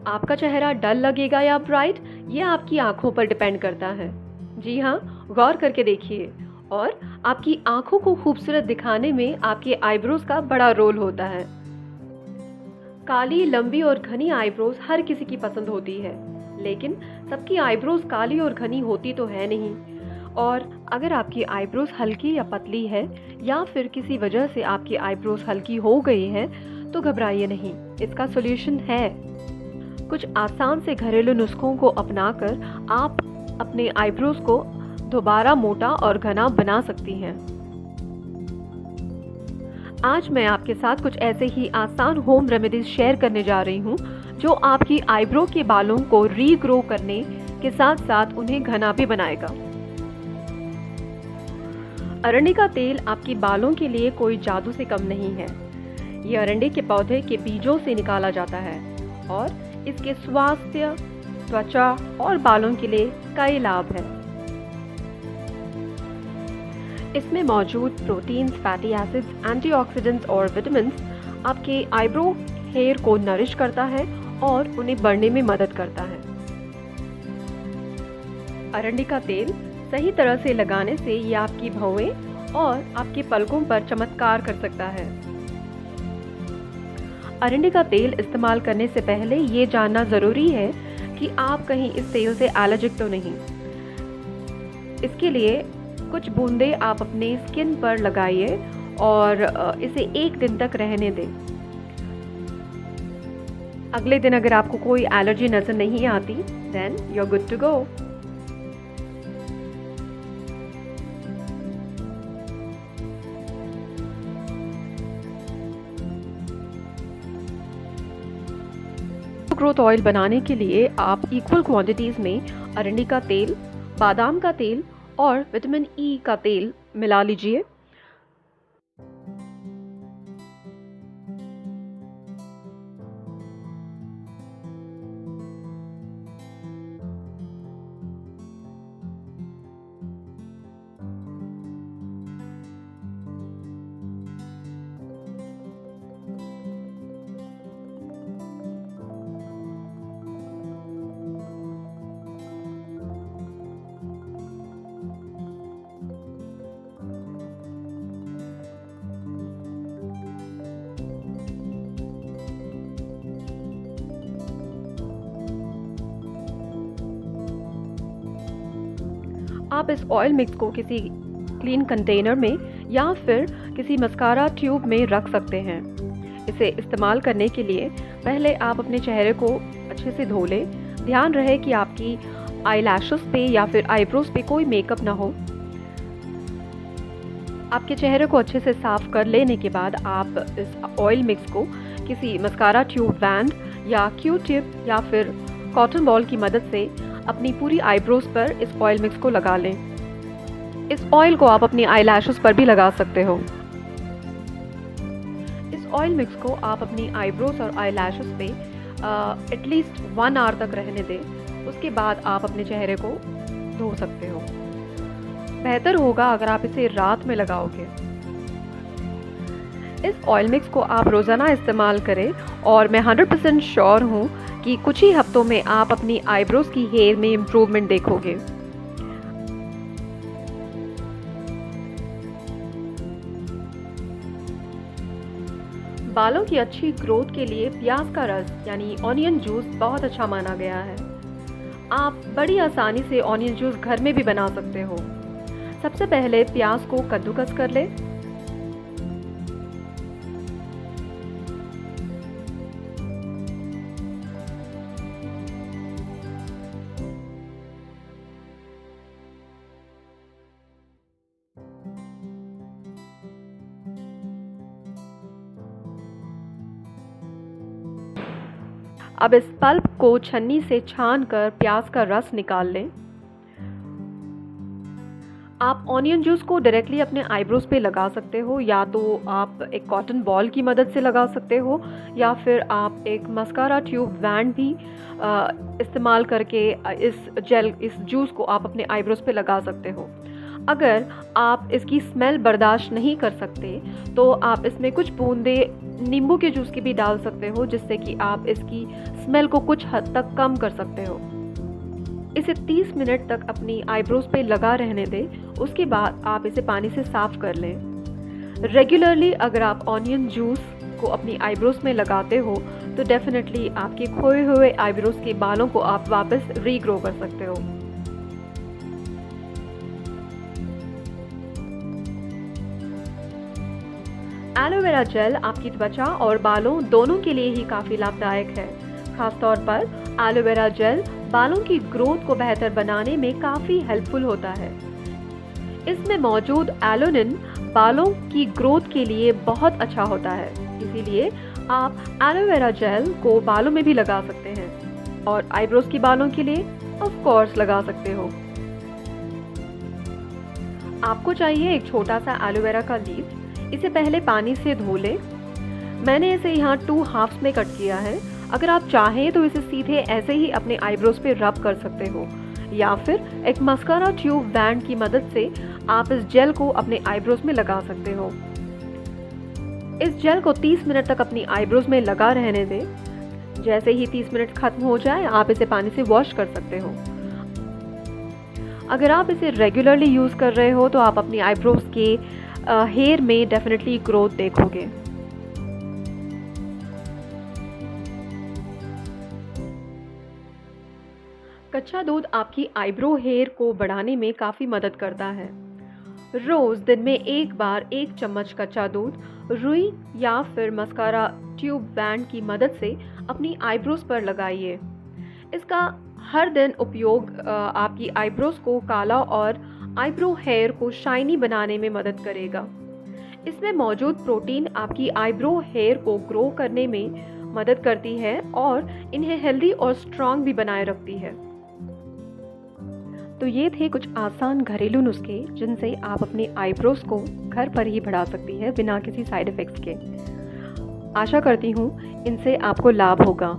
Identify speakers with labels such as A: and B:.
A: आपका चेहरा डल लगेगा या ब्राइट, ये आपकी आंखों पर डिपेंड करता है। जी हाँ, गौर करके देखिए। और आपकी आंखों को खूबसूरत दिखाने में आपके आईब्रोज का बड़ा रोल होता है। काली, लंबी और घनी आईब्रोज हर किसी की पसंद होती है, लेकिन सबकी आईब्रोज काली और घनी होती तो है नहीं। और अगर आपकी आईब्रोज हल्की या पतली है, या फिर किसी वजह से आपकी आईब्रोज हल्की हो गई है, तो घबराइए नहीं, इसका सॉल्यूशन है। कुछ आसान से घरेलू नुस्खों को अपनाकर आप अपने आईब्रोज को दोबारा मोटा और घना बना सकती हैं। आज मैं आपके साथ कुछ ऐसे ही आसान होम रेमेडीज शेयर करने जा रही हूँ, जो आपकी आईब्रो के बालों को रीग्रो करने के साथ साथ उन्हें घना भी बनाएगा। अरंडी का तेल आपके बालों के लिए कोई जादू से कम नहीं है। ये अरंडी के पौधे के बीजों से निकाला जाता है और इसके स्वास्थ्य, त्वचा और बालों के लिए कई लाभ है। इसमें मौजूद प्रोटीन्स, फैटी एसिड्स, एंटीऑक्सीडेंट्स और विटामिन्स आपके आईब्रो हेयर को नरिश करता है और उन्हें बढ़ने में मदद करता है। अरंडी का तेल सही तरह से लगाने से ये आपकी भौहें और आपके पलकों पर चमत्कार कर सकता है। अरंडी का तेल इस्तेमाल करने से पहले ये जानना ज़रूरी है कि आप कहीं इस तेल से एलर्जिक तो नहीं। इसके लिए कुछ बूंदे आप अपने स्किन पर लगाइए और इसे 1 दिन तक रहने दें। अगले दिन अगर आपको कोई एलर्जी नज़र नहीं आती, then you are good to go. Growth oil बनाने के लिए आप इक्वल क्वांटिटीज़ में अरंडी का तेल, बादाम का तेल और विटामिन ई का तेल मिला लीजिए। आप इस ऑयल मिक्स को किसी क्लीन कंटेनर में या फिर किसी मस्कारा ट्यूब में रख सकते हैं। इसे इस्तेमाल करने के लिए पहले आप अपने चेहरे को अच्छे से धो लें। ध्यान रहे कि आपकी आईलैशेस पे या फिर आईब्रोज पे कोई मेकअप ना हो। आपके चेहरे को अच्छे से साफ कर लेने के बाद आप इस ऑयल मिक्स को किसी मस्कारा ट्यूब बैंड या क्यू टिप या फिर कॉटन बॉल की मदद से अपनी पूरी आईब्रोज पर इस ऑयल मिक्स को लगा लें। इस ऑयल को आप अपनी आईलैशेस पर भी लगा सकते हो। इस ऑयल मिक्स को आप अपनी आईब्रोज और आईलैशेस पे एटलीस्ट 1 आवर तक रहने दें। उसके बाद आप अपने चेहरे को धो सकते हो। बेहतर होगा अगर आप इसे रात में लगाओगे। इस ऑयल मिक्स को आप रोज़ाना इस्तेमाल करें और मैं 100% श्योर हूँ कि कुछ ही हफ्तों में आप अपनी आईब्रोज की हेयर में इम्प्रूवमेंट देखोगे। बालों की अच्छी ग्रोथ के लिए प्याज का रस यानी ऑनियन जूस बहुत अच्छा माना गया है। आप बड़ी आसानी से ऑनियन जूस घर में भी बना सकते हो। सबसे पहले प्याज को कद्दूकस कर लें। अब इस पल्प को छन्नी से छानकर प्याज का रस निकाल लें। आप ऑनियन जूस को डायरेक्टली अपने आईब्रोज पे लगा सकते हो, या तो आप एक कॉटन बॉल की मदद से लगा सकते हो, या फिर आप एक मस्कारा ट्यूब बैंड भी इस्तेमाल करके इस जूस को आप अपने आईब्रोज पे लगा सकते हो। अगर आप इसकी स्मेल बर्दाश्त नहीं कर सकते तो आप इसमें कुछ बूंदे नींबू के जूस की भी डाल सकते हो, जिससे कि आप इसकी स्मेल को कुछ हद तक कम कर सकते हो। इसे 30 मिनट तक अपनी आईब्रोज पे लगा रहने दें। उसके बाद आप इसे पानी से साफ कर लें। रेगुलरली अगर आप ऑनियन जूस को अपनी आईब्रोज में लगाते हो तो डेफिनेटली आपके खोए हुए आईब्रोज के बालों को आप वापस रीग्रो कर सकते हो। एलोवेरा जेल आपकी त्वचा और बालों दोनों के लिए ही काफ़ी लाभदायक है। खासतौर पर एलोवेरा जेल बालों की ग्रोथ को बेहतर बनाने में काफ़ी हेल्पफुल होता है। इसमें मौजूद एलोनिन बालों की ग्रोथ के लिए बहुत अच्छा होता है, इसीलिए आप एलोवेरा जेल को बालों में भी लगा सकते हैं और आईब्रोज की बालों के लिए ऑफ कोर्स लगा सकते हो। आपको चाहिए एक छोटा सा एलोवेरा का लीफ। इसे पहले पानी से धो लें। मैंने इसे यहाँ 2 हाफ्स में कट किया है। अगर आप चाहें तो इसे सीधे ऐसे ही अपने आईब्रोज पे रब कर सकते हो, या फिर एक मस्कारा ट्यूब बैंड की मदद से आप इस जेल को अपने आईब्रोज में लगा सकते हो। इस जेल को 30 मिनट तक अपनी आईब्रोज में लगा रहने दें। जैसे ही 30 मिनट खत्म हो जाए आप इसे पानी से वॉश कर सकते हो। अगर आप इसे रेगुलरली यूज़ कर रहे हो तो आप अपनी आईब्रोज के हेयर में डेफिनेटली ग्रोथ देखोगे। कच्चा दूध आपकी आईब्रो हेयर को बढ़ाने में काफ़ी मदद करता है। रोज़ दिन में एक बार 1 चम्मच कच्चा दूध रुई या फिर मस्कारा ट्यूब बैंड की मदद से अपनी आईब्रोज पर लगाइए। इसका हर दिन उपयोग आपकी आईब्रोज को काला और आईब्रो हेयर को शाइनी बनाने में मदद करेगा। इसमें मौजूद प्रोटीन आपकी आईब्रो हेयर को ग्रो करने में मदद करती है और इन्हें हेल्दी और स्ट्रॉन्ग भी बनाए रखती है। तो ये थे कुछ आसान घरेलू नुस्खे जिनसे आप अपने आईब्रोज को घर पर ही बढ़ा सकती है बिना किसी साइड इफ़ेक्ट्स के। आशा करती हूँ इनसे आपको लाभ होगा।